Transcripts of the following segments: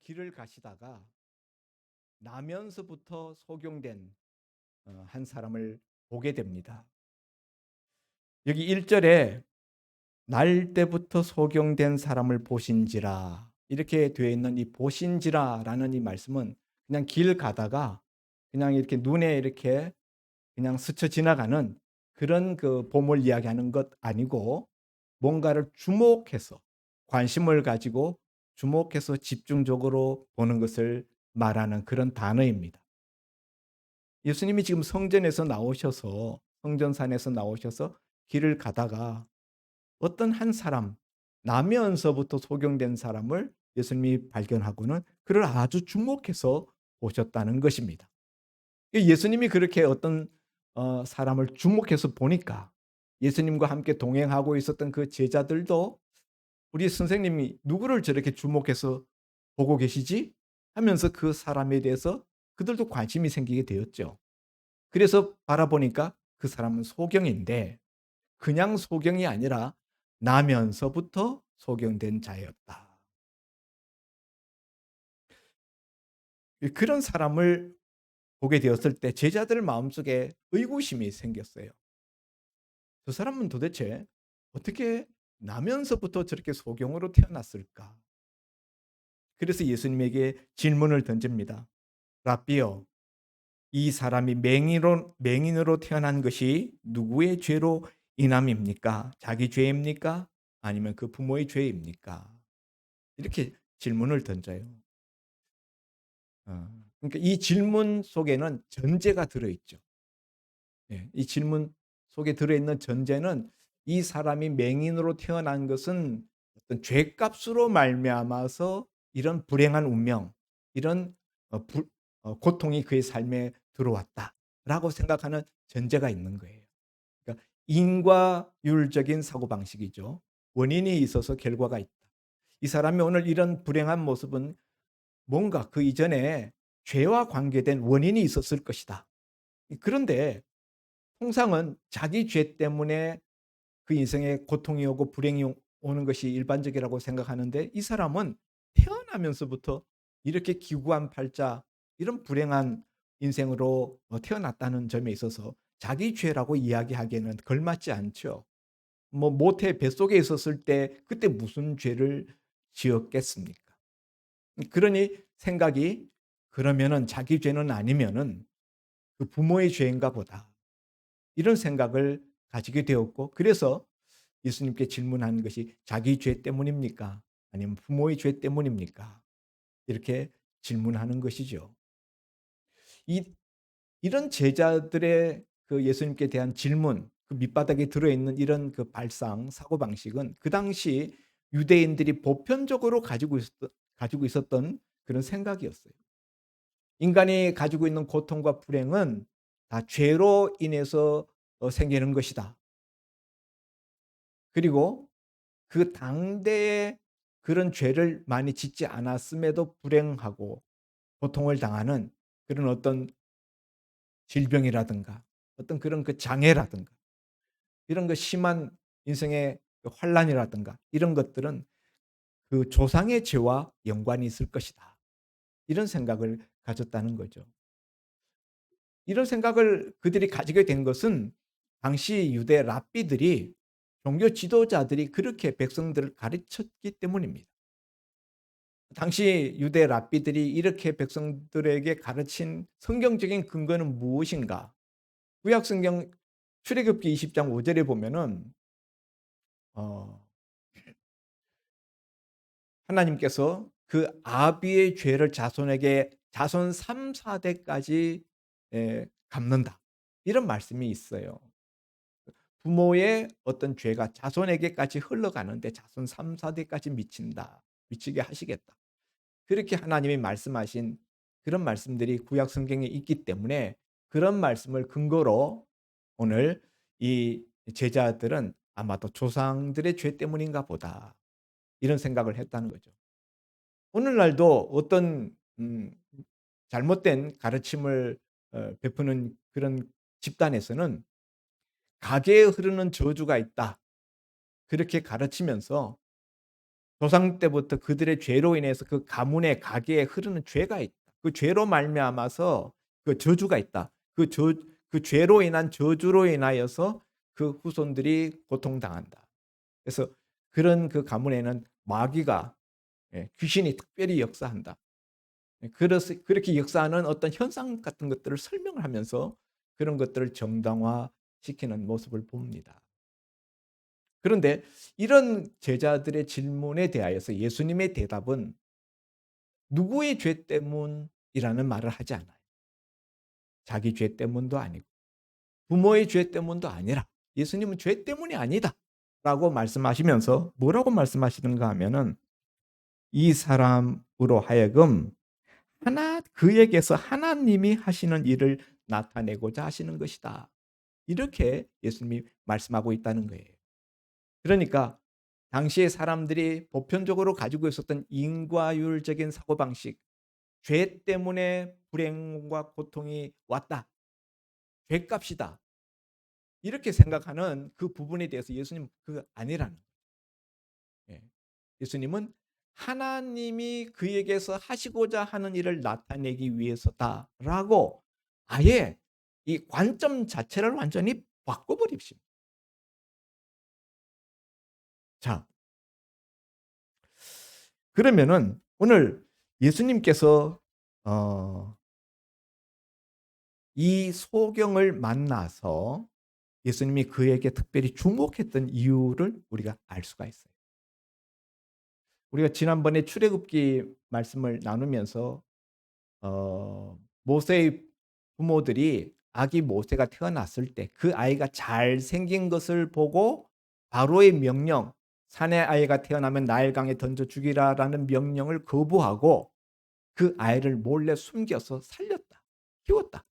길을 가시다가 나면서부터 소경된 한 사람을 보게 됩니다. 여기 1 절에 날 때부터 소경된 사람을 보신지라 이렇게 되어 있는 이 보신지라라는 이 말씀은 그냥 길 가다가 그냥 이렇게 눈에 이렇게 그냥 스쳐 지나가는 그런 그 봄을 이야기하는 것 아니고 뭔가를 주목해서 관심을 가지고 주목해서 집중적으로 보는 것을 말하는 그런 단어입니다. 예수님이 지금 성전에서 나오셔서 성전산에서 나오셔서 길을 가다가 어떤 한 사람 나면서부터 소경된 사람을 예수님이 발견하고는 그를 아주 주목해서 보셨다는 것입니다. 예수님이 그렇게 어떤 사람을 주목해서 보니까 예수님과 함께 동행하고 있었던 그 제자들도 '우리 선생님이 누구를 저렇게 주목해서 보고 계시지?' 하면서 그 사람에 대해서 그들도 관심이 생기게 되었죠. 그래서 바라보니까 그 사람은 소경인데 그냥 소경이 아니라 나면서부터 소경된 자였다. 그런 사람을 보게 되었을 때 제자들 마음속에 의구심이 생겼어요. '저 사람은 도대체 어떻게 나면서부터 저렇게 소경으로 태어났을까?' 그래서 예수님에게 질문을 던집니다. "랍비요, 이 사람이 맹인으로 태어난 것이 누구의 죄로 인함입니까? 자기 죄입니까? 아니면 그 부모의 죄입니까?" 이렇게 질문을 던져요. 그러니까 이 질문 속에는 전제가 들어 있죠. 예. 이 질문 속에 들어있는 전제는 이 사람이 맹인으로 태어난 것은 어떤 죄값으로 말미암아서 이런 불행한 운명, 이런 고통이 그의 삶에 들어왔다라고 생각하는 전제가 있는 거예요. 그러니까 인과율적인 사고방식이죠. 원인이 있어서 결과가 있다. 이 사람이 오늘 이런 불행한 모습은 뭔가 그 이전에 죄와 관계된 원인이 있었을 것이다. 그런데 통상은 자기 죄 때문에 그 인생에 고통이 오고 불행이 오는 것이 일반적이라고 생각하는데 이 사람은 태어나면서부터 이렇게 기구한 팔자 이런 불행한 인생으로 태어났다는 점에 있어서 자기 죄라고 이야기하기에는 걸맞지 않죠. 뭐 모태 뱃속에 있었을 때 그때 무슨 죄를 지었겠습니까? 그러니 생각이 그러면은 자기 죄는 아니면은 그 부모의 죄인가 보다. 이런 생각을 가지게 되었고 그래서 예수님께 질문한 것이 "자기 죄 때문입니까? 아니면 부모의 죄 때문입니까?" 이렇게 질문하는 것이죠. 이 이런 제자들의 그 예수님께 대한 질문, 그 밑바닥에 들어 있는 이런 그 발상, 사고방식은 그 당시 유대인들이 보편적으로 가지고 있었던 그런 생각이었어요. 인간이 가지고 있는 고통과 불행은 다 죄로 인해서 생기는 것이다. 그리고 그 당대에 그런 죄를 많이 짓지 않았음에도 불행하고 고통을 당하는 그런 어떤 질병이라든가 어떤 그런 그 장애라든가 이런 그 심한 인생의 그 환란이라든가 이런 것들은 그 조상의 죄와 연관이 있을 것이다. 이런 생각을 가졌다는 거죠. 이런 생각을 그들이 가지게 된 것은 당시 유대 랍비들이 종교 지도자들이 그렇게 백성들을 가르쳤기 때문입니다. 당시 유대 랍비들이 이렇게 백성들에게 가르친 성경적인 근거는 무엇인가? 구약 성경 출애굽기 20장 5 절에 보면은 어 하나님께서 그 아비의 죄를 자손에게 자손 3-4 대까지 갚는다. 이런 말씀이 있어요. 부모의 어떤 죄가 자손에게까지 흘러가는데 자손 3-4 대까지 미치게 하시겠다. 그렇게 하나님이 말씀하신 그런 말씀들이 구약 성경에 있기 때문에 그런 말씀을 근거로 오늘 이 제자들은 아마도 '조상들의 죄 때문인가 보다.' 이런 생각을 했다는 거죠. 오늘날도 어떤 잘못된 가르침을 베푸는 그런 집단에서는 "가계에 흐르는 저주가 있다." 그렇게 가르치면서 조상 때부터 그들의 죄로 인해서 그 가문의 가계에 흐르는 죄가 있다. 그 죄로 말미암아서 그 저주가 있다. 그 죄로 인한 저주로 인하여서 그 후손들이 고통당한다. 그래서 그런 그 가문에는 마귀가, 귀신이 특별히 역사한다. 그래서 그렇게 역사하는 어떤 현상 같은 것들을 설명을 하면서 그런 것들을 정당화시키는 모습을 봅니다. 그런데 이런 제자들의 질문에 대하여서 예수님의 대답은 누구의 죄 때문이라는 말을 하지 않아요. 자기 죄 때문도 아니고 부모의 죄 때문도 아니라 예수님은 죄 때문이 아니다 라고 말씀하시면서 뭐라고 말씀하시는가 하면은 이 사람으로 하여금 그에게서 하나님이 하시는 일을 나타내고자 하시는 것이다. 이렇게 예수님이 말씀하고 있다는 거예요. 그러니까 당시의 사람들이 보편적으로 가지고 있었던 인과율적인 사고방식, 죄 때문에 불행과 고통이 왔다. 죄값이다. 이렇게 생각하는 그 부분에 대해서 예수님은 그거 아니라는 거예요. 예. 예수님은 하나님이 그에게서 하시고자 하는 일을 나타내기 위해서다라고 아예 이 관점 자체를 완전히 바꿔버립니다. 자, 그러면은 오늘 예수님께서 어 이 소경을 만나서 예수님이 그에게 특별히 주목했던 이유를 우리가 알 수가 있어요. 우리가 지난번에 출애굽기 말씀을 나누면서 모세의 부모들이 아기 모세가 태어났을 때 그 아이가 잘생긴 것을 보고 바로의 명령, "산의 아이가 태어나면 나일강에 던져 죽이라."라는 명령을 거부하고 그 아이를 몰래 숨겨서 살렸다. 키웠다.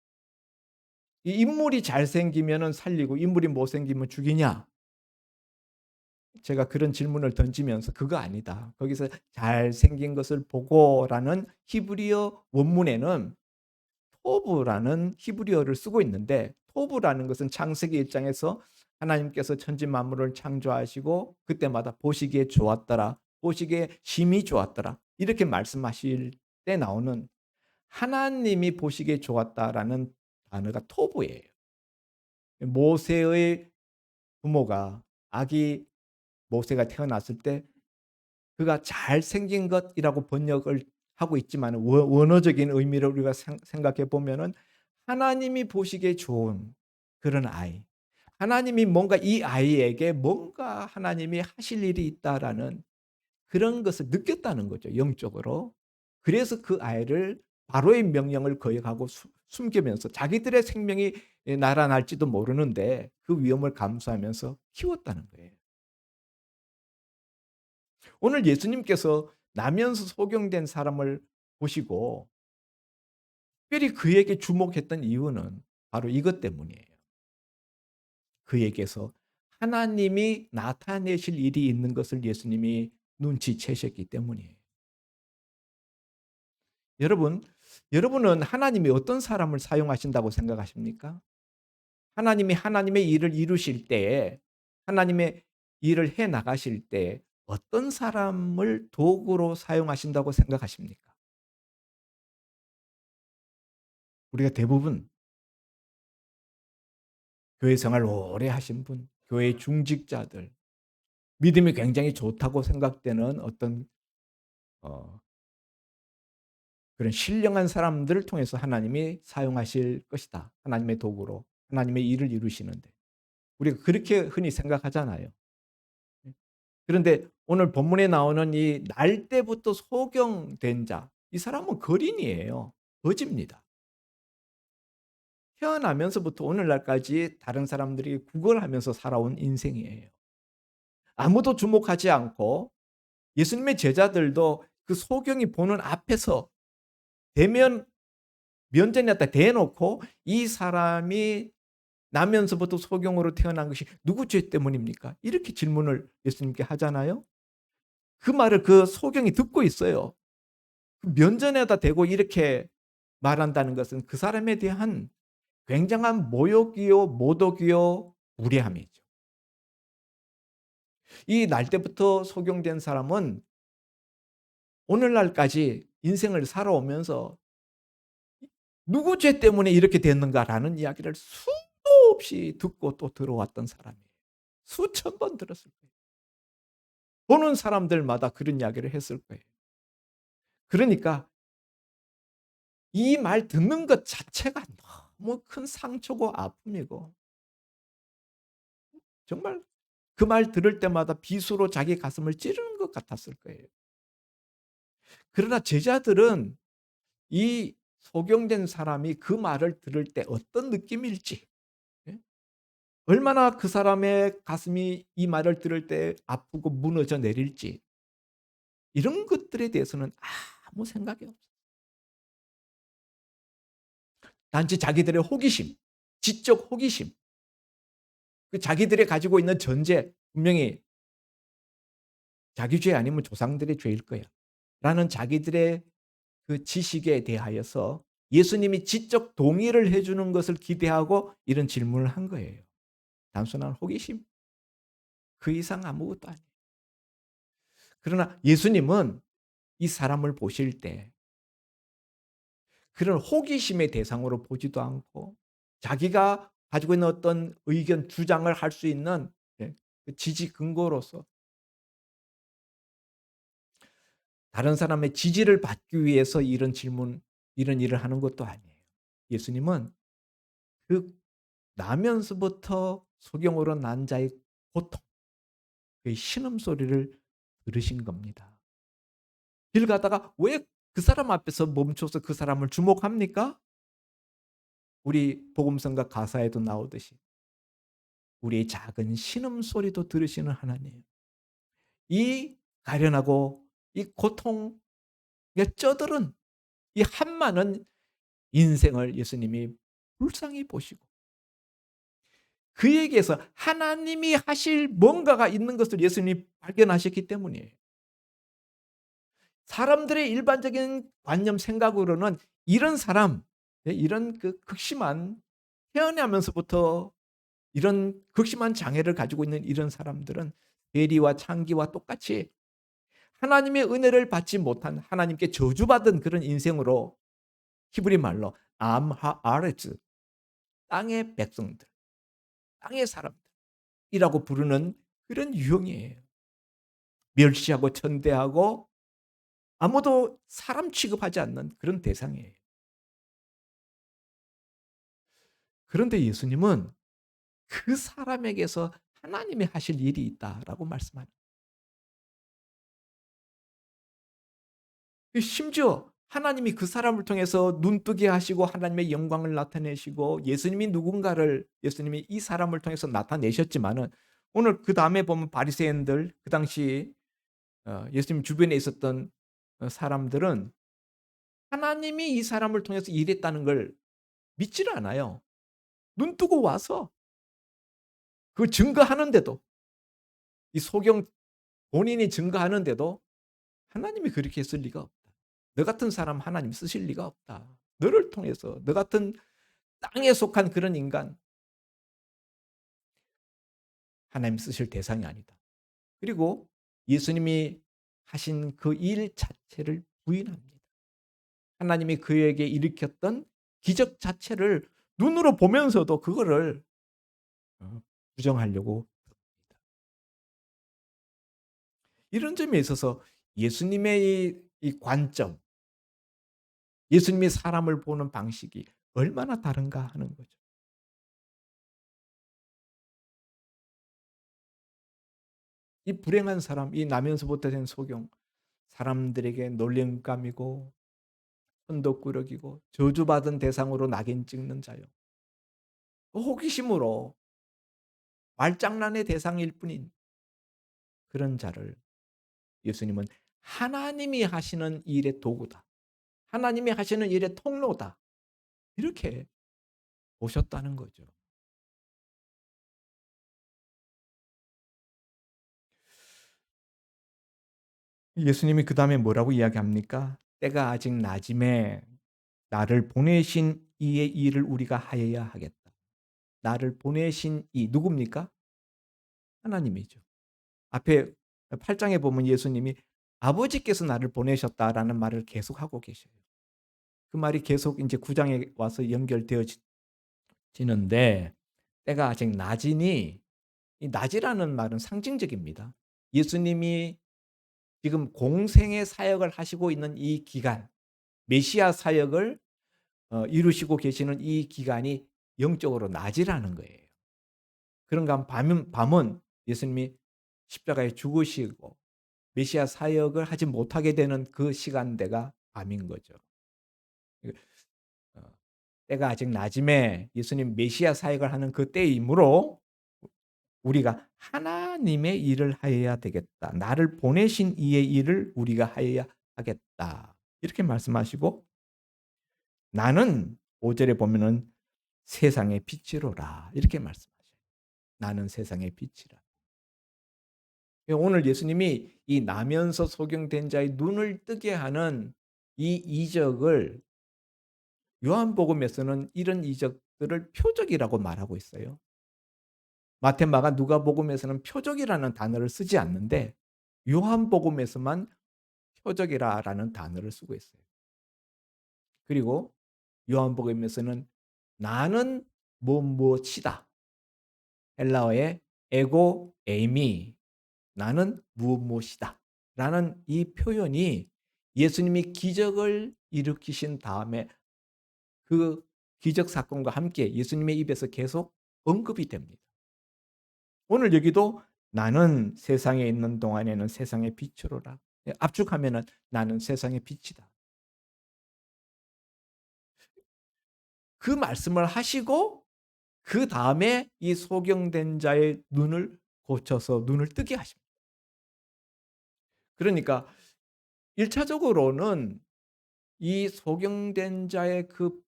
이 인물이 잘생기면은 살리고 인물이 못생기면 죽이냐? 제가 그런 질문을 던지면서 "그거 아니다. 거기서 '잘생긴 것을 보고.'라는 히브리어 원문에는 토브라는 히브리어를 쓰고 있는데 토브라는 것은 창세기 1 장에서 하나님께서 천지 만물을 창조하시고 그때마다 보시기에 좋았더라. 보시기에 심히 좋았더라. 이렇게 말씀하실 때 나오는 하나님이 보시기에 좋았다라는 단어가 토브예요. 모세의 부모가 아기 모세가 태어났을 때 그가 잘생긴 것이라고 번역을 하고 있지만 원어적인 의미를 우리가 생각해 보면은 하나님이 보시기에 좋은 그런 아이. 하나님이 뭔가 이 아이에게 뭔가 하나님이 하실 일이 있다라는 그런 것을 느꼈다는 거죠, 영적으로. 그래서 그 아이를 바로의 명령을 거역하고 숨기면서 자기들의 생명이 날아날지도 모르는데 그 위험을 감수하면서 키웠다는 거예요. 오늘 예수님께서 나면서 소경된 사람을 보시고 특별히 그에게 주목했던 이유는 바로 이것 때문이에요. 그에게서 하나님이 나타내실 일이 있는 것을 예수님이 눈치채셨기 때문이에요. 여러분, 여러분은 하나님이 어떤 사람을 사용하신다고 생각하십니까? 하나님이 하나님의 일을 이루실 때에 하나님의 일을 해 나가실 때 어떤 사람을 도구로 사용하신다고 생각하십니까? 우리가 대부분 교회 생활 오래 하신 분, 교회 중직자들, 믿음이 굉장히 좋다고 생각되는 어떤 어 그런 신령한 사람들을 통해서 하나님이 사용하실 것이다. 하나님의 도구로 하나님의 일을 이루시는데. 우리가 그렇게 흔히 생각하잖아요. 예. 그런데 오늘 본문에 나오는 이 날 때부터 소경된 자, 이 사람은 거린이에요. 거지입니다. 태어나면서부터 오늘날까지 다른 사람들이 구걸하면서 살아온 인생이에요. 아무도 주목하지 않고 예수님의 제자들도 그 소경이 보는 앞에서 대면 면전에다 대놓고 이 사람이 나면서부터 소경으로 태어난 것이 누구 죄 때문입니까? 이렇게 질문을 예수님께 하잖아요. 그 말을 그 소경이 듣고 있어요. 그 면전에다 대고 이렇게 말한다는 것은 그 사람에 대한 굉장한 모욕이요, 모독이요, 무례함이죠. 이 날 때부터 소경된 사람은 오늘날까지 인생을 살아오면서 '누구 죄 때문에 이렇게 됐는가.'라는 이야기를 수도 없이 듣고 또 들어왔던 사람이에요. 수천 번 들었을 거예요. 보는 사람들마다 그런 이야기를 했을 거예요. 그러니까 이 말 듣는 것 자체가 너무 큰 상처고 아픔이고 정말 그 말 들을 때마다 빗으로 자기 가슴을 찌르는 것 같았을 거예요. 그러나 제자들은 이 소경된 사람이 그 말을 들을 때 어떤 느낌일지, 예? 얼마나 그 사람의 가슴이 이 말을 들을 때 아프고 무너져 내릴지 이런 것들에 대해서는 아무 생각이 없어요. 단지 자기들의 호기심, 지적 호기심, 그 자기들이 가지고 있는 전제 분명히 '자기 죄 아니면 조상들의 죄일 거야.' 라는 자기들의 그 지식에 대하여서 예수님이 지적 동의를 해 주는 것을 기대하고 이런 질문을 한 거예요. 단순한 호기심 그 이상 아무것도 아니에요. 그러나 예수님은 이 사람을 보실 때 그런 호기심의 대상으로 보지도 않고 자기가 가지고 있는 어떤 의견 주장을 할 수 있는, 예, 그 지지 근거로서 다른 사람의 지지를 받기 위해서 이런 일을 하는 것도 아니에요. 예수님은 그 나면서부터 소경으로 난 자의 고통, 그 신음소리를 들으신 겁니다. 길 가다가 왜 그 사람 앞에서 멈춰서 그 사람을 주목합니까? 우리 복음성가 가사에도 나오듯이 우리의 작은 신음소리도 들으시는 하나님. 이 가련하고 이 고통에 쩌들은 이 한많은 인생을 예수님이 불쌍히 보시고 그에게서 하나님이 하실 뭔가가 있는 것을 예수님이 발견하셨기 때문이에요. 사람들의 일반적인 관념 생각으로는 이런 사람, 예, 이런 그 극심한 태어나면서부터 이런 극심한 장애를 가지고 있는 이런 사람들은 대리와 창기와 똑같이 하나님의 은혜를 받지 못한 하나님께 저주받은 그런 인생으로 히브리 말로 암하 아레츠 땅의 백성들, 땅의 사람들이라고 부르는 그런 유형이에요. 멸시하고 천대하고 아무도 사람 취급하지 않는 그런 대상이에요. 그런데 예수님은 그 사람에게서 하나님이 하실 일이 있다라고 말씀합니다. 심지어 하나님이 그 사람을 통해서 눈뜨게 하시고 하나님의 영광을 나타내시고 예수님이 이 사람을 통해서 나타내셨지만은 오늘 그다음에 보면 바리새인들 그 당시 예수님 주변에 있었던 사람들은 하나님이 이 사람을 통해서 일했다는 걸 믿지를 않아요. 눈뜨고 와서 그 증거하는데도 이 소경 본인이 증거하는데도 하나님이 그렇게 했을 리가 없다. 너 같은 사람 하나님 쓰실 리가 없다. 너를 통해서 너 같은 땅에 속한 그런 인간 하나님 쓰실 대상이 아니다. 그리고 예수님이 하신 그 일 자체를 부인합니다. 하나님이 그에게 일으켰던 기적 자체를 눈으로 보면서도 그거를 부정하려고 합니다. 이런 점에 있어서 예수님의 이 관점, 예수님이 사람을 보는 방식이 얼마나 다른가 하는 거죠. 이 불행한 사람, 이 나면서부터 된 소경, 사람들에게 놀림감이고 손덕구러기고 저주받은 대상으로 낙인 찍는 자요. 호기심으로 말장난의 대상일 뿐인 그런 자를 예수님은 하나님이 하시는 일의 도구다. 하나님이 하시는 일의 통로다. 이렇게 보셨다는 거죠. 예수님이 그다음에 뭐라고 이야기합니까? 때가 아직 낮음에 나를 보내신 이의 일을 우리가 하여야 하겠다. 나를 보내신 이 누굽니까? 하나님이죠. 앞에 8 장에 보면 예수님이 아버지께서 나를 보내셨다라는 말을 계속하고 계셔요. 그 말이 계속 인제 9 장에 와서 지는데 때가 아직 낮으니 이 낮이라는 말은 상징적입니다. 예수님이 지금 공생의 사역을 하시고 있는 이 기간, 메시아 사역을 이루시고 계시는 이 기간이 영적으로 낮이라는 거예요. 그런가 하면 밤은 예수님이 십자가에 죽으시고 메시아 사역을 하지 못하게 되는 그 시간대가 밤인 거죠. 그 어 때가 아직 낮음에 예수님 메시아 사역을 하는 그 때이므로 우리가 '하나님의 일을 하여야 되겠다. 나를 보내신 이의 일을 우리가 하여야 하겠다.' 이렇게 말씀하시고 "나는" 5 절에 보면은 "세상의 빛이로라." 이렇게 말씀하셔요. "나는 세상의 빛이라." 오늘 예수님이 이 나면서 소경된 자의 눈을 뜨게 하는 이 이적을 요한복음에서는 이런 이적들을 표적이라고 말하고 있어요. 마태, 마가, 누가복음에서는 표적이라는 단어를 쓰지 않는데 요한복음에서만 표적이라라는 단어를 쓰고 있어요. 그리고 요한복음에서는 나는 무엇이다. 헬라어의 에고 에이미 나는 무엇이다. 라는 이 표현이 예수님이 기적을 일으키신 다음에 그 기적 사건과 함께 예수님의 입에서 계속 언급이 됩니다. 오늘 여기도 나는 세상에 있는 동안에는 세상의 빛으로라. 압축하면은 나는 세상의 빛이다. 그 말씀을 하시고 그다음에 이 소경된 자의 눈을 고쳐서 눈을 뜨게 하십니다. 그러니까 1 차적으로는 이 소경된 자의 그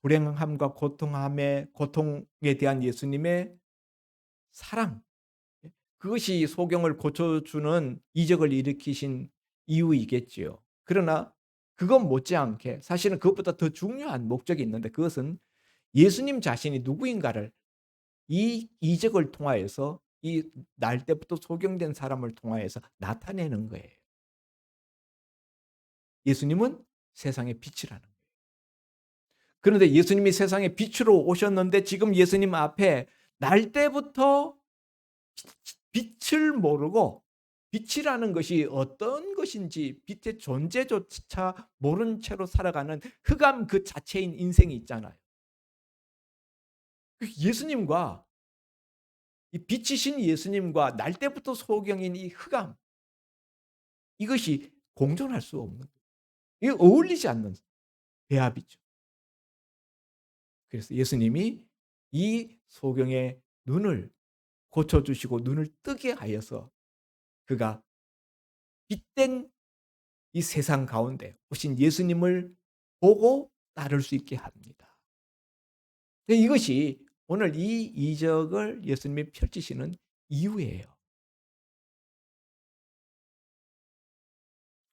불행함과 고통에 대한 예수님의 사랑 그것이 소경을 고쳐주는 이적을 일으키신 이유이겠지요. 그러나 그것 못지않게 사실은 그것보다 더 중요한 목적이 있는데 그것은 예수님 자신이 누구인가를 이 이적을 통하여서 이 날 때부터 소경된 사람을 통하여서 나타내는 거예요. 예수님은 세상의 빛이라는 거예요. 그런데 예수님이 세상의 빛으로 오셨는데 지금 예수님 앞에 날 때부터 빛을 모르고 빛이라는 것이 어떤 것인지 빛의 존재조차 모른 채로 살아가는 흑암 그 자체인 인생이 있잖아요. 그 예수님과 이 빛이신 예수님과 날 때부터 소경인 이 흑암 이것이 공존할 수 없는 거예요. 이게 어울리지 않는 배합이죠. 그래서 예수님이 이 소경의 눈을 고쳐 주시고 눈을 뜨게 하여서 그가 빛된 이 세상 가운데 오신 예수님을 보고 따를 수 있게 합니다. 이것이 오늘 이 이적을 예수님이 펼치시는 이유예요.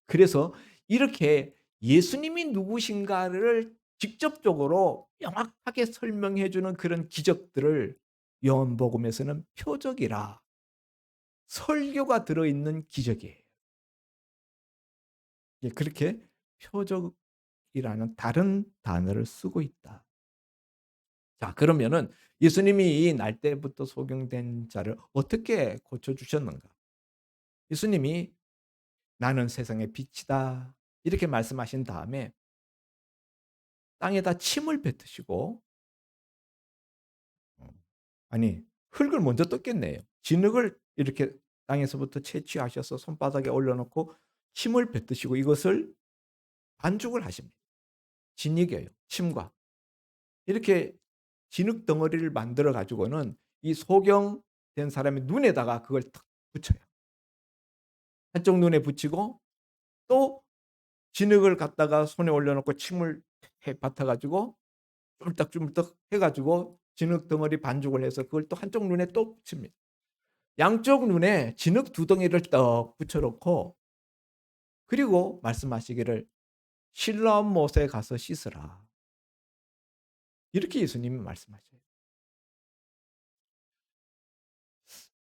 그래서 이렇게 예수님이 누구신가를 직접적으로 명확하게 설명해 주는 그런 기적들을 요한복음에서는 표적이라 설교가 들어있는 기적이에요. 예 그렇게 표적이라는 다른 단어를 쓰고 있다. 자 그러면은 예수님이 이 날 때부터 소경된 자를 어떻게 고쳐 주셨는가? 예수님이 "나는 세상의 빛이다." 이렇게 말씀하신 다음에 땅에다 침을 뱉으시고 어 아니 흙을 먼저 떴겠네요. 진흙을 이렇게 땅에서부터 채취하셔서 손바닥에 올려 놓고 침을 뱉으시고 이것을 반죽을 하십니다. 진흙이에요, 침과. 이렇게 진흙 덩어리를 만들어 가지고는 이 소경된 사람의 눈에다가 그걸 탁 붙여요. 한쪽 눈에 붙이고 또 진흙을 갖다가 손에 올려 놓고 침을 해 받아 가지고 쪼물딱쪼물딱 해 가지고 진흙 덩어리 반죽을 해서 그걸 또 한쪽 눈에 또 붙입니다. 양쪽 눈에 진흙 두 덩이를 떡 붙여 놓고 그리고 말씀하시기를 "실로암 못에 가서 씻으라." 이렇게 예수님이 말씀하셔요.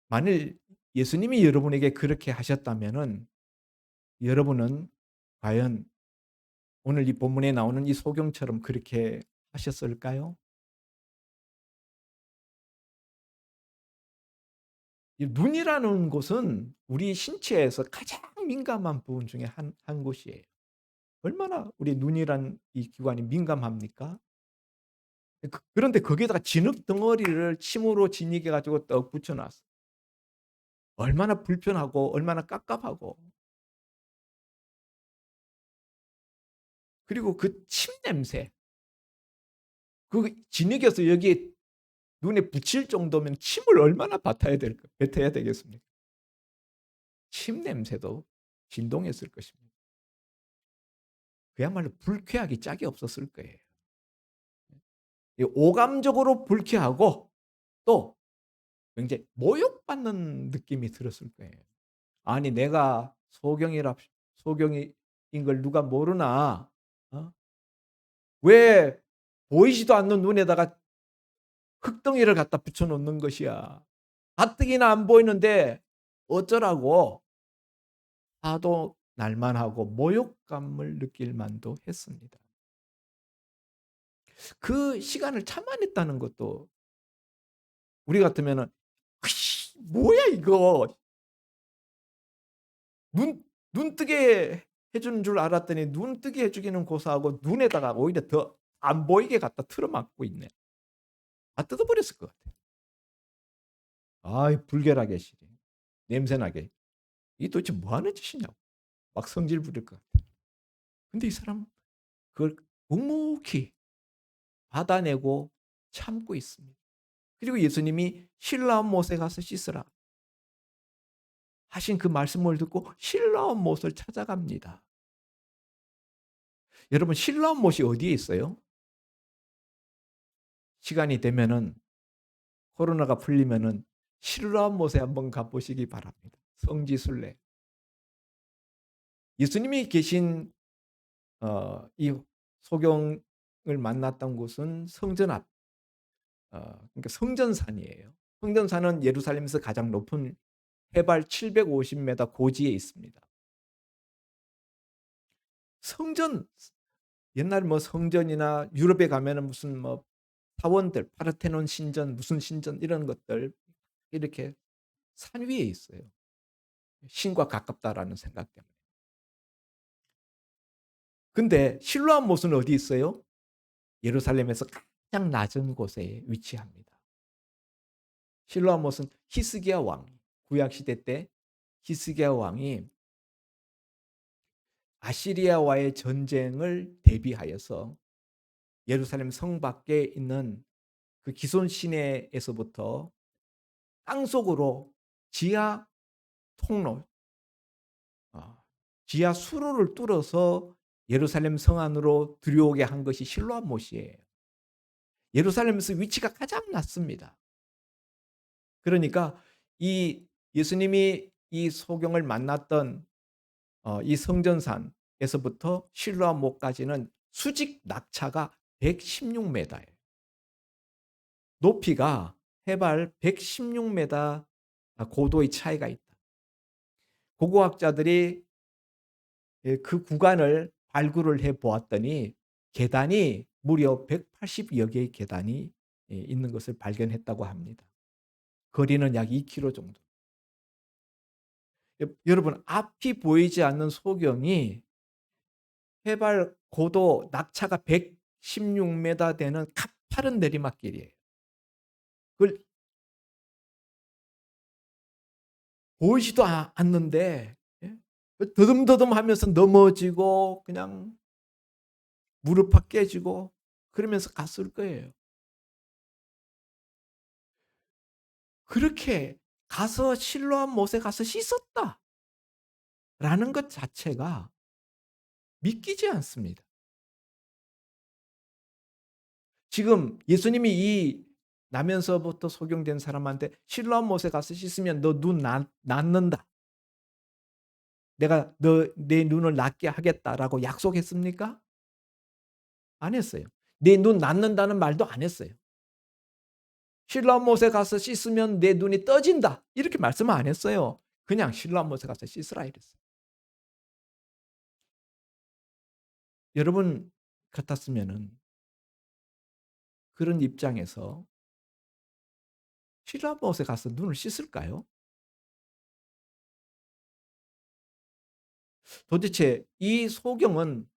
만일 예수님이 여러분에게 그렇게 하셨다면은 여러분은 과연 오늘 이 본문에 나오는 이 소경처럼 그렇게 하셨을까요? 이 눈이라는 곳은 우리 신체에서 가장 민감한 부분 중에 한 곳이에요. 얼마나 우리 눈이란 이 기관이 민감합니까? 그런데 거기에다가 진흙 덩어리를 침으로 지니게 가지고 떡 붙여 놨어. 얼마나 불편하고 얼마나 깝깝하고. 그리고 그 침 냄새. 그 진흙에서 여기에 눈에 붙일 정도면 침을 얼마나 뱉어야 되겠습니까? 침 냄새도 진동했을 것입니다. 그야말로 불쾌하기 짝이 없었을 거예요. 이 오감적으로 불쾌하고 또 굉장히 모욕받는 느낌이 들었을 거예요. 아니 내가 소경인 걸 누가 모르나? 어? 왜 보이지도 않는 눈에다가 흙덩이를 갖다 붙여 놓는 것이야. 가뜩이나 안 보이는데 어쩌라고 화도 날 만하고 모욕감을 느낄 만도 했습니다. 그 시간을 참아냈다는 것도 우리 같으면은 '아이씨 뭐야 이거. 눈 눈뜨게 해 주는 줄 알았더니 눈뜨게 해 주기는 고사하고 눈에다가 오히려 더 안 보이게 갖다 틀어 막고 있네.' 다 뜯어 버렸을 것 같아요. 아이 불결하게 시리 냄새 나게. 이게 도대체 뭐 하는 짓이냐고 막 성질 부릴 것 같아요. 근데 이 사람은 그걸 묵묵히 받아내고 참고 있습니다. 그리고 예수님이 "실라온 못에 가서 씻으라." 하신 그 말씀을 듣고 실라온 못을 찾아갑니다. 여러분 실라온 못이 어디에 있어요? 시간이 되면은 코로나가 풀리면은 실라온 못에 한번 가 보시기 바랍니다. 성지순례. 예수님이 계신 이 소경을 만났던 곳은 성전 앞 그러니까 성전산이에요. 성전산은 예루살렘에서 가장 높은 해발 750 미터 고지에 있습니다. 성전 옛날 뭐 성전이나 유럽에 가면은 무슨 뭐 사원들 파르테논 신전 무슨 신전 이런 것들 이렇게 산 위에 있어요. 신과 가깝다라는 생각 때문에. 근데 실로암 못은 어디 있어요? 예루살렘에서 가장 낮은 곳에 위치합니다. 실로암 못은 히스기야 왕 구약 시대 때 히스기야 왕이 아시리아와의 전쟁을 대비하여서 예루살렘 성 밖에 있는 그 기손 시내에서부터 땅속으로 지하 통로 지하 수로를 뚫어서 예루살렘 성 안으로 들여오게 한 것이 실로암 못이에요. 예루살렘에서 위치가 가장 낮습니다. 그러니까 이 예수님이 이 소경을 만났던 이 성전산에서부터 실로암 못까지는 수직 낙차가 116 미터예요. 높이가 해발 116 미터 고도의 차이가 있다. 고고학자들이 그 구간을 발굴을 해 보았더니 계단이 무려 180여 개의 계단이 있는 것을 발견했다고 합니다. 거리는 약 2 킬로 정도. 여러분 앞이 보이지 않는 소경이 해발 고도 낙차가 116 미터 되는 가파른 내리막길이에요. 그걸 보이지도 않는데 예? 더듬더듬하면서 넘어지고 그냥 무릎팍 깨지고 그러면서 갔을 거예요. 그렇게 가서 실로암 못에 가서 씻었다라는 것 자체가 믿기지 않습니다. 지금 예수님이 이 나면서부터 소경된 사람한테 실로암 못에 가서 씻으면 너 눈 낫는다. 내가 내 눈을 낫게 하겠다라고 약속했습니까? 안 했어요. 내 눈 낫는다는 말도 안 했어요. 실로암 못에 가서 씻으면 내 눈이 떠진다. 이렇게 말씀 안 했어요. 그냥 실로암 못에 가서 씻으라 이랬어요. 여러분 같았으면은 그런 입장에서 실로암못에 가서 눈을 씻을까요? 도대체 이 소경은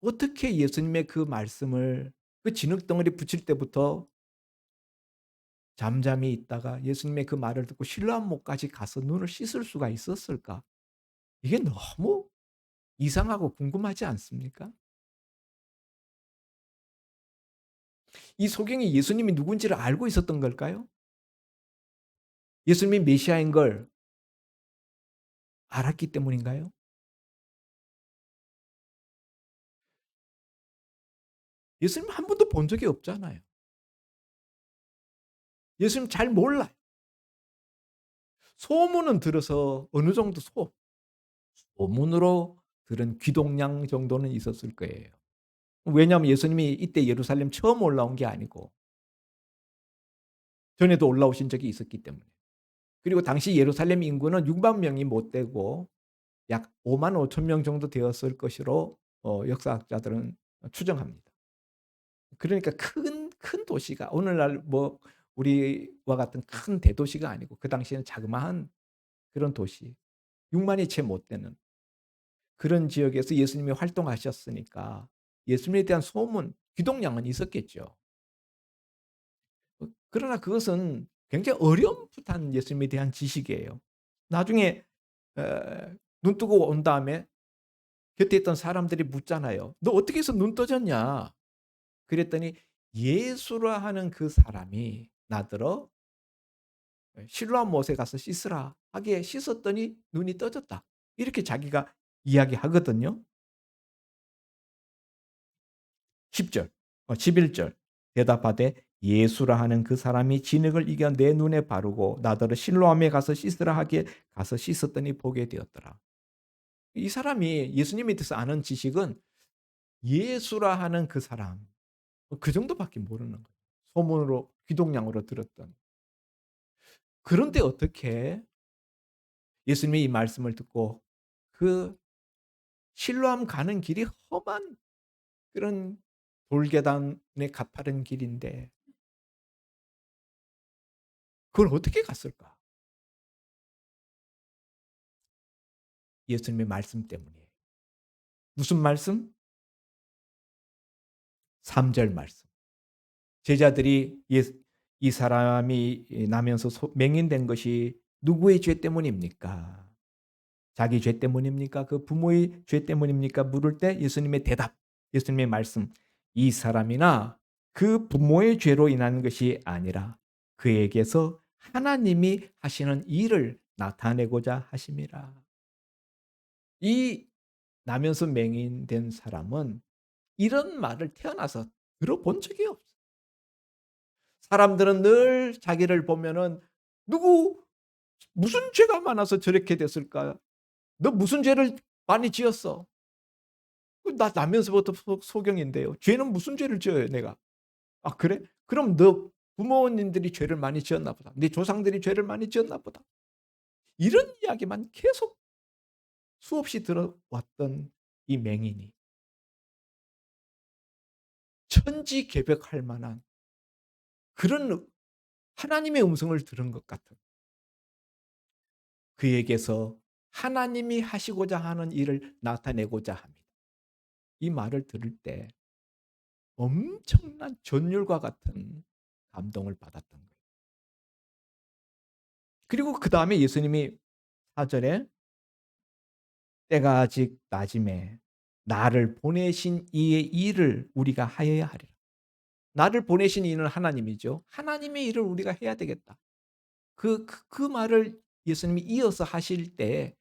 어떻게 예수님의 그 말씀을 그 진흙덩어리 붙일 때부터 잠잠히 있다가 예수님의 그 말을 듣고 실로암못까지 가서 눈을 씻을 수가 있었을까? 이게 너무 이상하고 궁금하지 않습니까? 이 소경이 예수님이 누군지를 알고 있었던 걸까요? 예수님이 메시아인 걸 알았기 때문인가요? 예수님 한 번도 본 적이 없잖아요. 예수님 잘 몰라요. 소문은 들어서 어느 정도 소문으로 들은 귀동냥 정도는 있었을 거예요. 왜냐하면 예수님이 이때 예루살렘 처음 올라온 게 아니고 전에도 올라오신 적이 있었기 때문에. 그리고 당시 예루살렘 인구는 6만 명이 못 되고 약 5만 5천 명 정도 되었을 것으로 역사학자들은 추정합니다. 그러니까 큰 도시가 오늘날 뭐 우리와 같은 큰 대도시가 아니고 그 당시에는 자그마한 그런 도시 6만이 채 못 되는 그런 지역에서 예수님이 활동하셨으니까 예수님에 대한 소문, 귀동냥은 있었겠죠. 그러나 그것은 굉장히 어렴풋한 예수님에 대한 지식이에요. 나중에 눈 뜨고 온 다음에 곁에 있던 사람들이 묻잖아요. "너 어떻게 해서 눈 떠졌냐?" 그랬더니 예수라 하는 그 사람이 나더러 실로암 못에 가서 씻으라 하기에 씻었더니 눈이 떠졌다. 이렇게 자기가 이야기하거든요. 10 절 11 절 대답하되 예수라 하는 그 사람이 진흙을 이겨 내 눈에 바르고 나더러 실로암에 가서 씻으라 하기에 가서 씻었더니 보게 되었더라. 이 사람이 예수님에 대해서 아는 지식은 예수라 하는 그 사람 그 정도밖에 모르는 거예요. 소문으로 귀동냥으로 들었던. 그런데 어떻게 예수님이 이 말씀을 듣고 그 실로암 가는 길이 험한 그런 돌계단의 가파른 길인데 그걸 어떻게 갔을까? 예수님의 말씀 때문이에요. 무슨 말씀? 3절 말씀. 제자들이 이 사람이 나면서 맹인된 것이 누구의 죄 때문입니까? 자기 죄 때문입니까? 그 부모의 죄 때문입니까? 물을 때 예수님의 대답, 예수님의 말씀. 이 사람이나 그 부모의 죄로 인한 것이 아니라 그에게서 하나님이 하시는 일을 나타내고자 하심이라. 이 나면서 맹인된 사람은 이런 말을 태어나서 들어본 적이 없어요. 사람들은 늘 자기를 보면은 "누구 무슨 죄가 많아서 저렇게 됐을까? 너 무슨 죄를 많이 지었어?" 나 나면서부터 소경인데요. 죄는 무슨 죄를 지어요 내가? "아 그래? 그럼 너 부모님들이 죄를 많이 지었나 보다. 네 조상들이 죄를 많이 지었나 보다." 이런 이야기만 계속 수없이 들어왔던 이 맹인이 천지개벽할 만한 그런 하나님의 음성을 들은 것 같은 그에게서 하나님이 하시고자 하는 일을 나타내고자 합니다. 이 말을 들을 때 엄청난 전율과 같은 감동을 받았던 거예요. 그리고 그다음에 예수님이 4 절에 "때가 아직 낮음에 나를 보내신 이의 일을 우리가 하여야 하리라." 나를 보내신 이는 하나님이죠. 하나님의 일을 우리가 해야 되겠다. 그 말을 예수님이 이어서 하실 때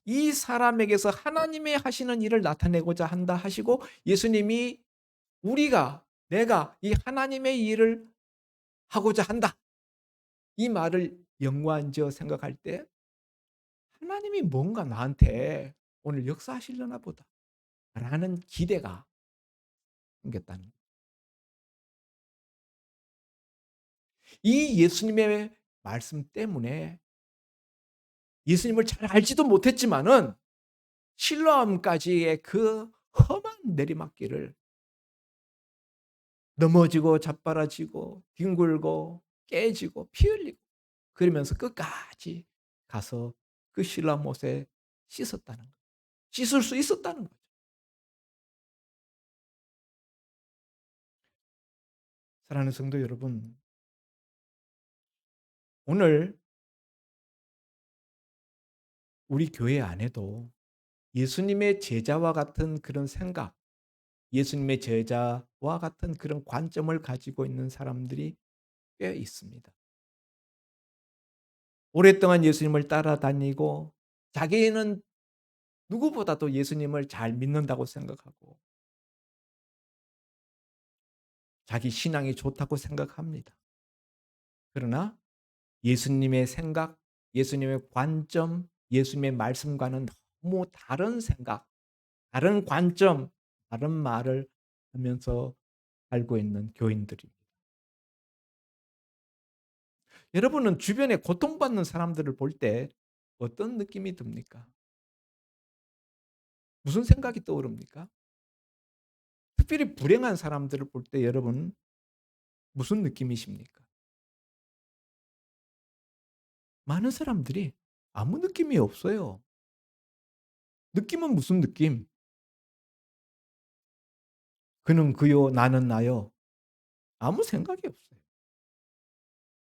이 사람에게서 하나님의 하시는 일을 나타내고자 한다 하시고 예수님이 내가 이 하나님의 일을 하고자 한다. 이 말을 연관지어 생각할 때 '하나님이 뭔가 나한테 오늘 역사하시려나 보다.'라는 기대가 생겼다는 거예요. 이 예수님의 말씀 때문에 예수님을 잘 알지도 못했지만은 실로암까지의 그 험한 내리막길을 넘어지고 자빠라지고 뒹굴고 깨지고 피 흘리고 그러면서 끝까지 가서 그 신라 못에 씻었다는 거예요. 씻을 수 있었다는 거죠. 사랑하는 성도 여러분, 오늘 우리 교회 안에도 예수님의 제자와 같은 그런 생각, 예수님의 제자와 같은 그런 관점을 가지고 있는 사람들이 꽤 있습니다. 오랫동안 예수님을 따라다니고 자기는 누구보다도 예수님을 잘 믿는다고 생각하고 자기 신앙이 좋다고 생각합니다. 그러나 예수님의 생각, 예수님의 관점, 예수님의 말씀과는 너무 다른 생각, 다른 관점, 다른 말을 하면서 살고 있는 교인들입니다. 여러분은 주변에 고통받는 사람들을 볼 때 어떤 느낌이 듭니까? 무슨 생각이 떠오릅니까? 특별히 불행한 사람들을 볼 때 여러분 무슨 느낌이십니까? 많은 사람들이 아무 느낌이 없어요. 느낌은 무슨 느낌? 그는 그요, 나는 나요. 아무 생각이 없어요.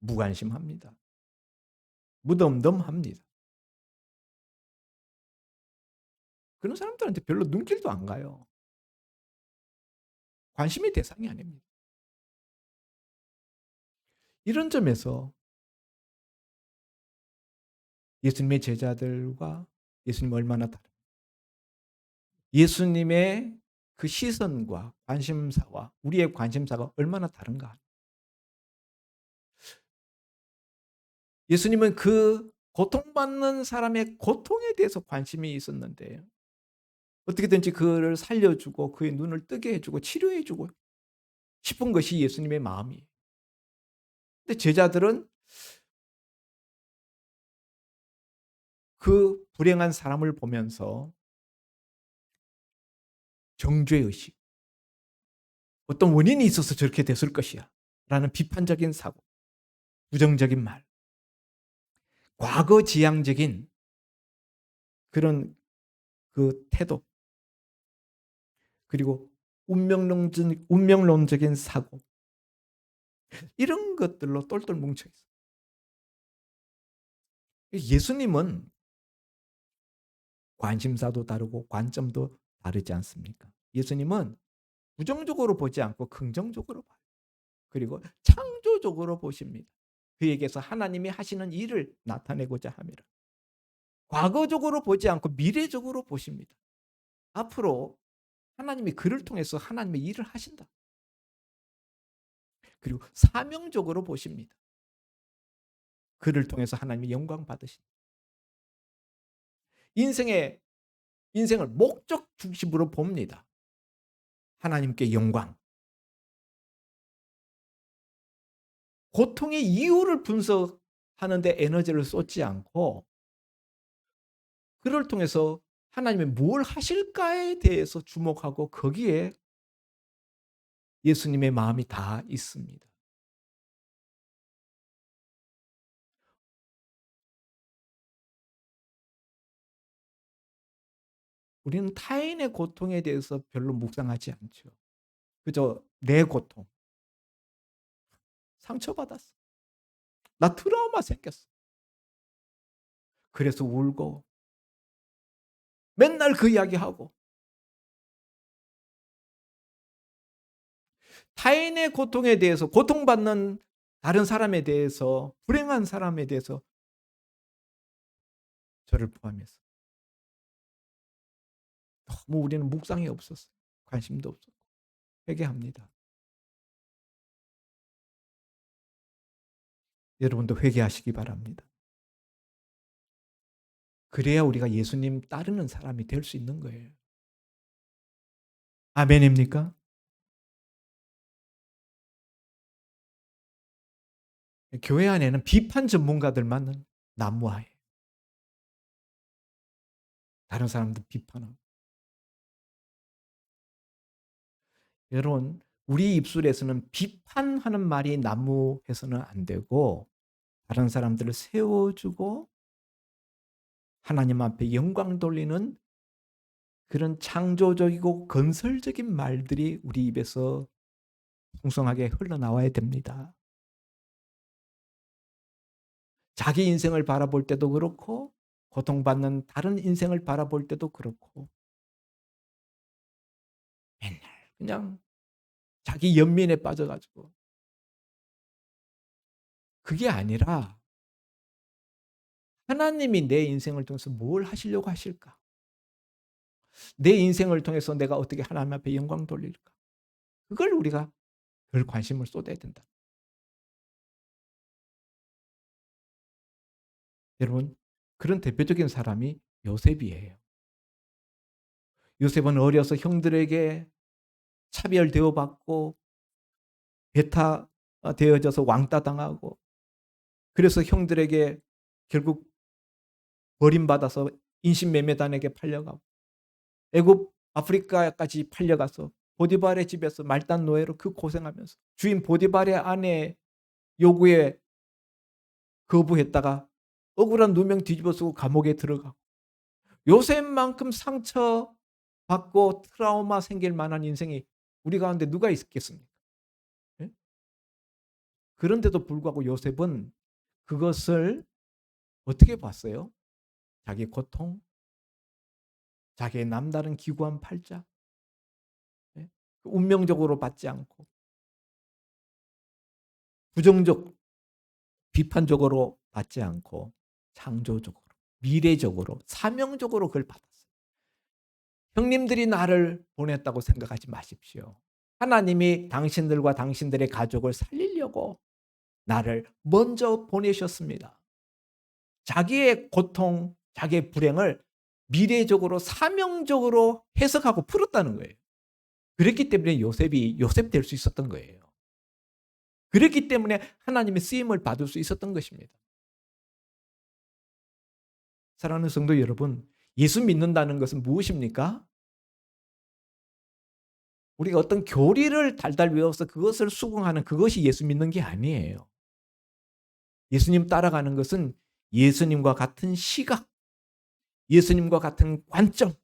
무관심합니다. 무덤덤합니다. 그런 사람들한테 별로 눈길도 안 가요. 관심의 대상이 아닙니다. 이런 점에서 예수님의 제자들과 예수님 얼마나 다른 예수님의 그 시선과 관심사와 우리의 관심사가 얼마나 다른가. 예수님은 그 고통받는 사람의 고통에 대해서 관심이 있었는데 어떻게든지 그를 살려주고 그의 눈을 뜨게 해주고 치료해주고 싶은 것이 예수님의 마음이에요. 근데 제자들은 그 불행한 사람을 보면서 정죄의식, 어떤 원인이 있어서 저렇게 됐을 것이야 라는 비판적인 사고, 부정적인 말, 과거지향적인 그런 그 태도, 그리고 운명론적인 사고, 이런 것들로 똘똘 뭉쳐 있어요. 예수님은 관심사도 다르고 관점도 다르지 않습니까? 예수님은 부정적으로 보지 않고 긍정적으로 봐요. 그리고 창조적으로 보십니다. 그에게서 하나님이 하시는 일을 나타내고자 함이라. 과거적으로 보지 않고 미래적으로 보십니다. 앞으로 하나님이 그를 통해서 하나님의 일을 하신다. 그리고 사명적으로 보십니다. 그를 통해서 하나님의 영광 받으신다. 인생을 목적 중심으로 봅니다. 하나님께 영광. 고통의 이유를 분석하는 데 에너지를 쏟지 않고 그를 통해서 하나님이 뭘 하실까에 대해서 주목하고 거기에 예수님의 마음이 다 있습니다. 우리는 타인의 고통에 대해서 별로 묵상하지 않죠. 그저 내 고통. 상처받았어. 나 트라우마 생겼어. 그래서 울고 맨날 그 이야기하고 타인의 고통에 대해서 고통받는 다른 사람에 대해서 불행한 사람에 대해서 저를 포함해서 너무 우리는 묵상이 없었어요. 관심도 없었고 회개합니다. 여러분도 회개하시기 바랍니다. 그래야 우리가 예수님 따르는 사람이 될 수 있는 거예요. 아멘입니까? 교회 안에는 비판 전문가들만 난무하에 다른 사람들 비판하고 여러분, 우리 입술에서는 비판하는 말이 난무해서는 안 되고 다른 사람들을 세워주고 하나님 앞에 영광 돌리는 그런 창조적이고 건설적인 말들이 우리 입에서 풍성하게 흘러나와야 됩니다. 자기 인생을 바라볼 때도 그렇고 고통받는 다른 인생을 바라볼 때도 그렇고 맨날 그냥 자기 연민에 빠져 가지고 그게 아니라 하나님이 내 인생을 통해서 뭘 하시려고 하실까? 내 인생을 통해서 내가 어떻게 하나님 앞에 영광 돌릴까? 그걸 우리가 별 관심을 쏟아야 된다. 여러분, 그런 대표적인 사람이 요셉이에요. 요셉은 어려서 형들에게 차별대우 받고 배타 되어져서 왕따 당하고 그래서 형들에게 결국 버림받아서 인신매매단에게 팔려가고 애굽 아프리카까지 팔려가서 보디발의 집에서 말단 노예로 그 고생하면서 주인 보디발의 아내 요구에 거부했다가 억울한 누명 뒤집어 쓰고 감옥에 들어가고 요셉만큼 상처받고 트라우마 생길 만한 인생이 우리 가운데 누가 있겠습니까? 예? 그런데도 불구하고 요셉은 그것을 어떻게 봤어요? 자기 고통, 자기의 남다른 기구한 팔자, 예? 운명적으로 받지 않고 부정적, 비판적으로 받지 않고 창조적으로, 미래적으로, 사명적으로 그걸 받았어요. 형님들이 나를 보냈다고 생각하지 마십시오. 하나님이 당신들과 당신들의 가족을 살리려고 나를 먼저 보내셨습니다. 자기의 고통, 자기의 불행을 미래적으로 사명적으로 해석하고 풀었다는 거예요. 그랬기 때문에 요셉이 요셉 될 수 있었던 거예요. 그랬기 때문에 하나님의 쓰임을 받을 수 있었던 것입니다. 사랑하는 성도 여러분, 예수 믿는다는 것은 무엇입니까? 우리가 어떤 교리를 달달 외워서 그것을 수긍하는 그것이 예수 믿는 게 아니에요. 예수님 따라가는 것은 예수님과 같은 시각, 예수님과 같은 관점,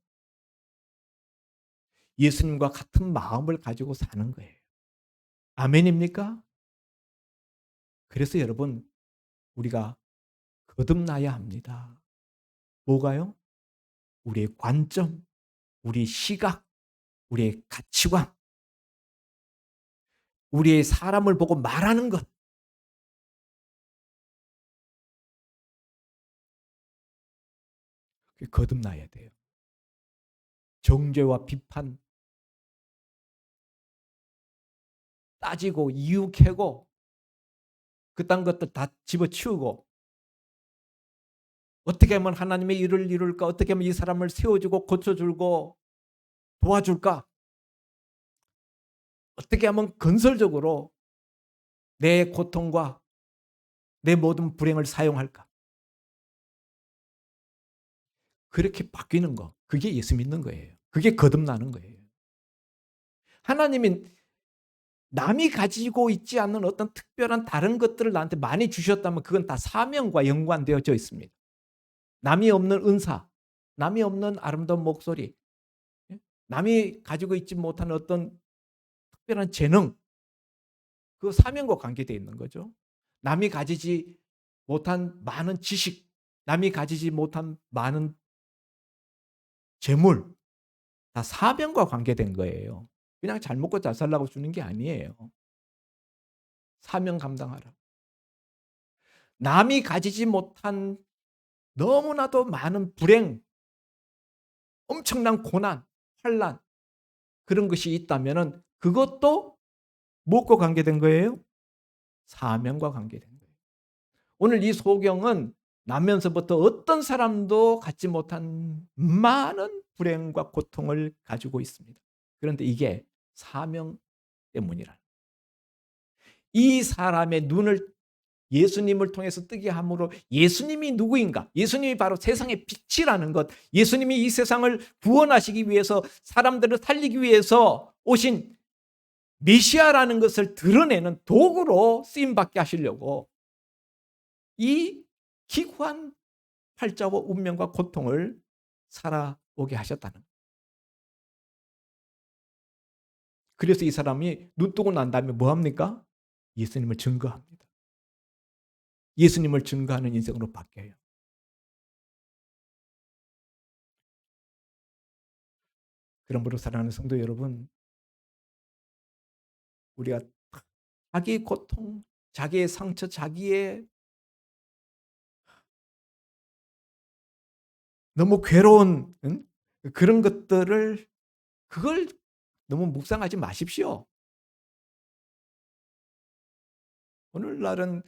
예수님과 같은 마음을 가지고 사는 거예요. 아멘입니까? 그래서 여러분, 우리가 거듭나야 합니다. 뭐가요? 우리의 관점, 우리의 시각, 우리의 가치관, 우리의 사람을 보고 말하는 것. 거듭나야 돼요. 정죄와 비판, 따지고 이유 캐고 그딴 것들 다 집어치우고 어떻게 하면 하나님의 일을 이룰까? 어떻게 하면 이 사람을 세워주고 고쳐주고 도와줄까? 어떻게 하면 건설적으로 내 고통과 내 모든 불행을 사용할까? 그렇게 바뀌는 거. 그게 예수 믿는 거예요. 그게 거듭나는 거예요. 하나님이 남이 가지고 있지 않는 어떤 특별한 다른 것들을 나한테 많이 주셨다면 그건 다 사명과 연관되어져 있습니다. 남이 없는 은사, 남이 없는 아름다운 목소리, 예? 남이 가지고 있지 못한 어떤 특별한 재능, 그 사명과 관계되어 있는 거죠. 남이 가지지 못한 많은 지식, 남이 가지지 못한 많은 재물, 다 사명과 관계된 거예요. 그냥 잘 먹고 잘 살라고 주는 게 아니에요. 사명 감당하라. 남이 가지지 못한 너무나도 많은 불행, 엄청난 고난, 환난 그런 것이 있다면은 그것도 무엇과 관계된 거예요? 사명과 관계된 거예요. 오늘 이 소경은 나면서부터 어떤 사람도 갖지 못한 많은 불행과 고통을 가지고 있습니다. 그런데 이게 사명 때문이라. 이 사람의 눈을 예수님을 통해서 뜨게 함으로 예수님이 누구인가? 예수님이 바로 세상의 빛이라는 것. 예수님이 이 세상을 구원하시기 위해서 사람들을 살리기 위해서 오신 메시아라는 것을 드러내는 도구로 쓰임 받게 하시려고 이 기구한 팔자와 운명과 고통을 살아오게 하셨다는 거예요. 그래서 이 사람이 눈 뜨고 난 다음에 뭐 합니까? 예수님을 증거합니다. 예수님을 증거하는 인생으로 바뀌어요. 그러므로 사랑하는 성도 여러분, 우리가 자기의 고통, 자기의 상처, 자기의 너무 괴로운 그런 것들을 그걸 너무 묵상하지 마십시오. 오늘날은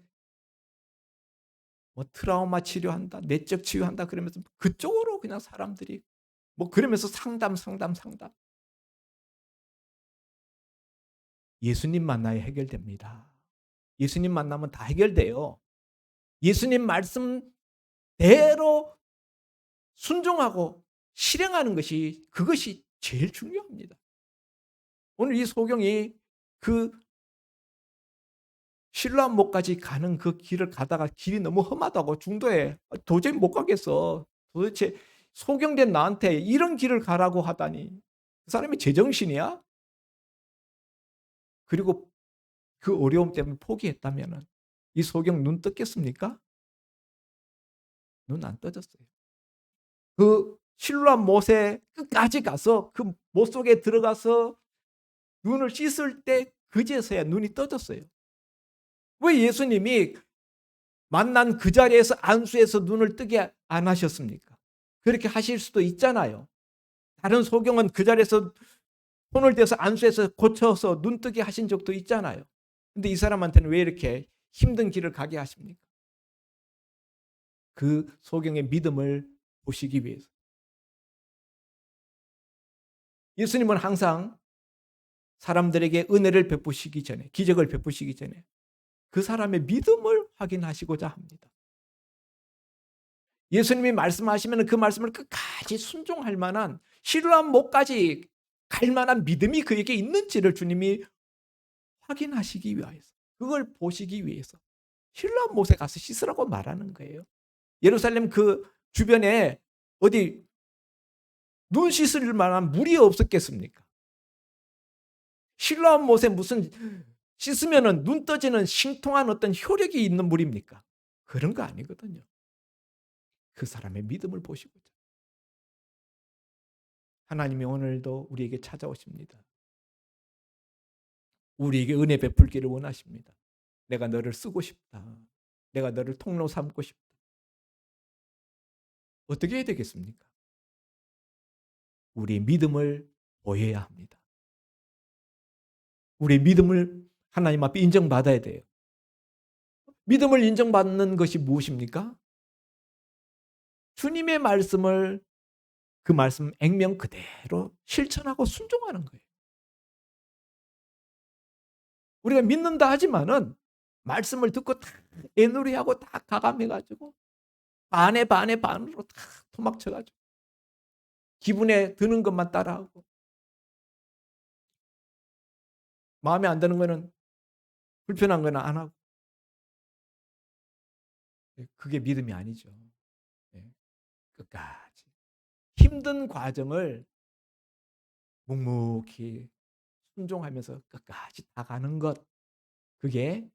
뭐 트라우마 치료한다, 내적 치유한다 그러면서 그쪽으로 그냥 사람들이 뭐 그러면서 상담, 상담, 상담. 예수님 만나야 해결됩니다. 예수님 만나면 다 해결돼요. 예수님 말씀대로 순종하고 실행하는 것이 그것이 제일 중요합니다. 오늘 이 소경이 그 실로암못까지 가는 그 길을 가다가 길이 너무 험하다고 중도에 도저히 못 가겠어. 도대체 소경된 나한테 이런 길을 가라고 하다니 그 사람이 제정신이야? 그리고 그 어려움 때문에 포기했다면은 이 소경 눈 떴겠습니까? 눈 안 떠졌어요. 그 실로암 못에 끝까지 가서 그 못 속에 들어가서 눈을 씻을 때 그제서야 눈이 떠졌어요. 왜 예수님이 만난 그 자리에서 안수해서 눈을 뜨게 안 하셨습니까? 그렇게 하실 수도 있잖아요. 다른 소경은 그 자리에서 손을 대서 안수해서 고쳐서 눈 뜨게 하신 적도 있잖아요. 근데 이 사람한테는 왜 이렇게 힘든 길을 가게 하십니까? 그 소경의 믿음을 보시기 위해서. 예수님은 항상 사람들에게 은혜를 베푸시기 전에, 기적을 베푸시기 전에 그 사람의 믿음을 확인하시고자 합니다. 예수님이 말씀하시면 그 말씀을 끝까지 순종할 만한 실로암 못까지 갈 만한 믿음이 그에게 있는지를 주님이 확인하시기 위하여서 그걸 보시기 위해서 실로암 못에 가서 씻으라고 말하는 거예요. 예루살렘 그 주변에 어디 눈 씻을 만한 물이 없었겠습니까? 실로암 못에 무슨 씻으면은 눈 떠지는 신통한 어떤 효력이 있는 물입니까? 그런 거 아니거든요. 그 사람의 믿음을 보시고자. 하나님이 오늘도 우리에게 찾아오십니다. 우리에게 은혜 베풀기를 원하십니다. 내가 너를 쓰고 싶다. 내가 너를 통로 삼고 싶다. 어떻게 해야 되겠습니까? 우리의 믿음을 보여야 합니다. 우리의 믿음을 하나님 앞에 인정받아야 돼요. 믿음을 인정받는 것이 무엇입니까? 주님의 말씀을 그 말씀 액면 그대로 실천하고 순종하는 거예요. 우리가 믿는다 하지만은 말씀을 듣고 다 애누리하고 다 가감해가지고 반에 반에 반으로 다 토막쳐가지고 기분에 드는 것만 따라하고 마음에 안 드는 거는 불편한 거는 안 하고 그게 믿음이 아니죠. 예, 끝까지 힘든 과정을 묵묵히 순종하면서 끝까지 다 가는 것 그게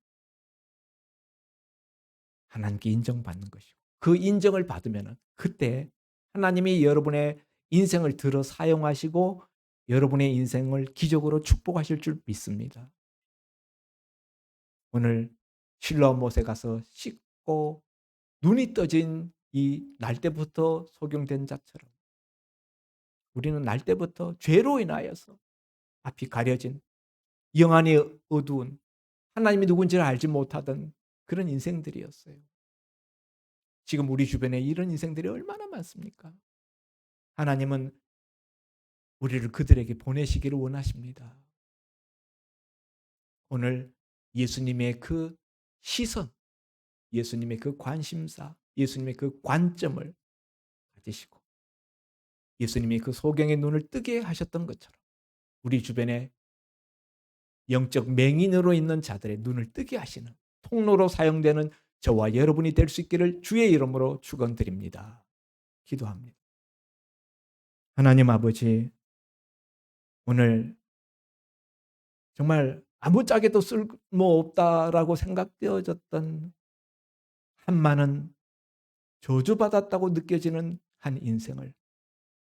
하나님께 인정받는 것이고 그 인정을 받으면 그때 하나님이 여러분의 인생을 들어 사용하시고 여러분의 인생을 기적으로 축복하실 줄 믿습니다. 오늘 실로암 못에 가서 씻고 눈이 떠진 이 날때부터 소경된 자처럼 우리는 날때부터 죄로 인하여서 앞이 가려진 영안이 어두운 하나님이 누군지를 알지 못하던 그런 인생들이었어요. 지금 우리 주변에 이런 인생들이 얼마나 많습니까? 하나님은 우리를 그들에게 보내시기를 원하십니다. 오늘 예수님의 그 시선, 예수님의 그 관심사, 예수님의 그 관점을 가지시고 예수님이 그 소경의 눈을 뜨게 하셨던 것처럼 우리 주변에 영적 맹인으로 있는 자들의 눈을 뜨게 하시는 통로로 사용되는 저와 여러분이 될 수 있기를 주의 이름으로 축원드립니다. 기도합니다. 하나님 아버지, 오늘 정말 아무짝에도 쓸모없다라고 생각되어졌던 한많은 저주받았다고 느껴지는 한 인생을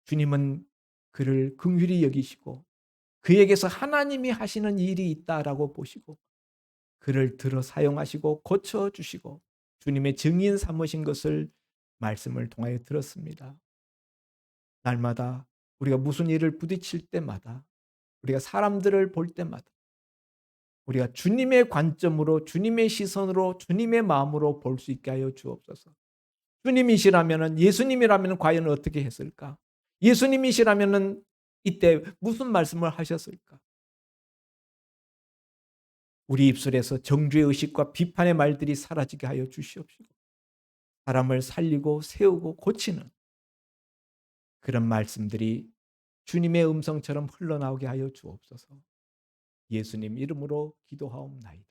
주님은 그를 긍휼히 여기시고 그에게서 하나님이 하시는 일이 있다라고 보시고 그를 들어 사용하시고 고쳐주시고 주님의 증인 삼으신 것을 말씀을 통하여 들었습니다. 날마다 우리가 무슨 일을 부딪힐 때마다 우리가 사람들을 볼 때마다 우리가 주님의 관점으로 주님의 시선으로 주님의 마음으로 볼 수 있게 하여 주옵소서. 주님이시라면은 예수님이라면 과연 어떻게 했을까? 예수님이시라면은 이때 무슨 말씀을 하셨을까? 우리 입술에서 정죄의 의식과 비판의 말들이 사라지게 하여 주시옵시고 사람을 살리고 세우고 고치는 그런 말씀들이 주님의 음성처럼 흘러나오게 하여 주옵소서. 예수님 이름으로 기도하옵나이다.